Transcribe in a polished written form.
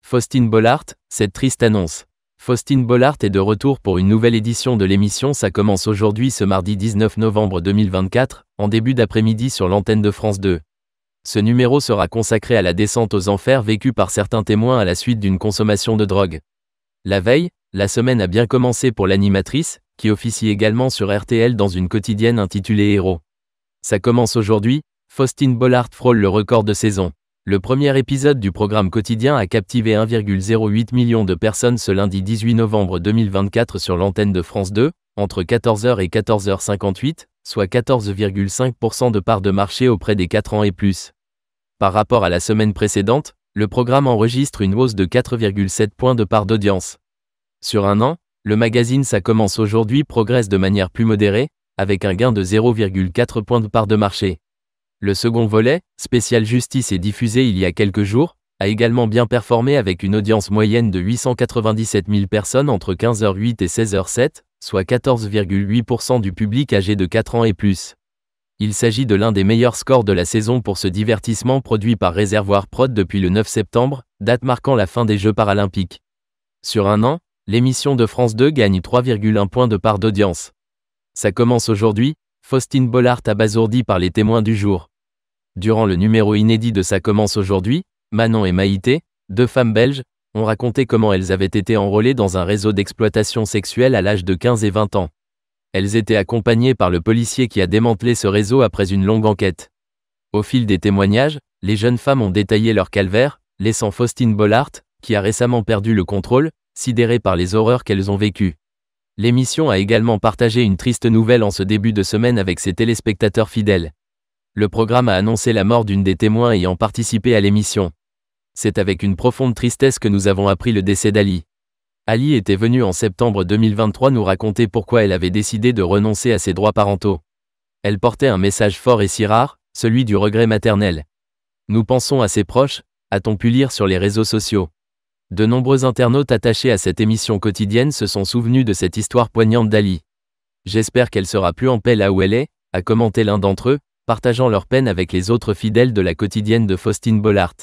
Faustine Bollaert, cette triste annonce. Faustine Bollaert est de retour pour une nouvelle édition de l'émission. Ça commence aujourd'hui ce mardi 19 novembre 2024, en début d'après-midi sur l'antenne de France 2. Ce numéro sera consacré à la descente aux enfers vécue par certains témoins à la suite d'une consommation de drogue. La veille, la semaine a bien commencé pour l'animatrice, qui officie également sur RTL dans une quotidienne intitulée Héros. Ça commence aujourd'hui, Faustine Bollaert frôle le record de saison. Le premier épisode du programme quotidien a captivé 1,08 million de personnes ce lundi 18 novembre 2024 sur l'antenne de France 2, entre 14h et 14h58, soit 14,5% de part de marché auprès des 4 ans et plus. Par rapport à la semaine précédente, le programme enregistre une hausse de 4,7 points de part d'audience. Sur un an, le magazine Ça commence aujourd'hui progresse de manière plus modérée, avec un gain de 0,4 points de part de marché. Le second volet, spécial justice et diffusé il y a quelques jours, a également bien performé avec une audience moyenne de 897 000 personnes entre 15h08 et 16h07, soit 14,8% du public âgé de 4 ans et plus. Il s'agit de l'un des meilleurs scores de la saison pour ce divertissement produit par Réservoir Prod depuis le 9 septembre, date marquant la fin des Jeux paralympiques. Sur un an, l'émission de France 2 gagne 3,1 points de part d'audience. Ça commence aujourd'hui, Faustine Bollaert abasourdie par les témoins du jour. Durant le numéro inédit de Ça commence aujourd'hui, Manon et Maïté, deux femmes belges, ont raconté comment elles avaient été enrôlées dans un réseau d'exploitation sexuelle à l'âge de 15 et 20 ans. Elles étaient accompagnées par le policier qui a démantelé ce réseau après une longue enquête. Au fil des témoignages, les jeunes femmes ont détaillé leur calvaire, laissant Faustine Bollaert, qui a récemment perdu le contrôle, sidérée par les horreurs qu'elles ont vécues. L'émission a également partagé une triste nouvelle en ce début de semaine avec ses téléspectateurs fidèles. Le programme a annoncé la mort d'une des témoins ayant participé à l'émission. C'est avec une profonde tristesse que nous avons appris le décès d'Ali. Ali était venue en septembre 2023 nous raconter pourquoi elle avait décidé de renoncer à ses droits parentaux. Elle portait un message fort et si rare, celui du regret maternel. Nous pensons à ses proches, a-t-on pu lire sur les réseaux sociaux. De nombreux internautes attachés à cette émission quotidienne se sont souvenus de cette histoire poignante d'Ali. J'espère qu'elle sera plus en paix là où elle est, a commenté l'un d'entre eux, partageant leur peine avec les autres fidèles de la quotidienne de Faustine Bollaert.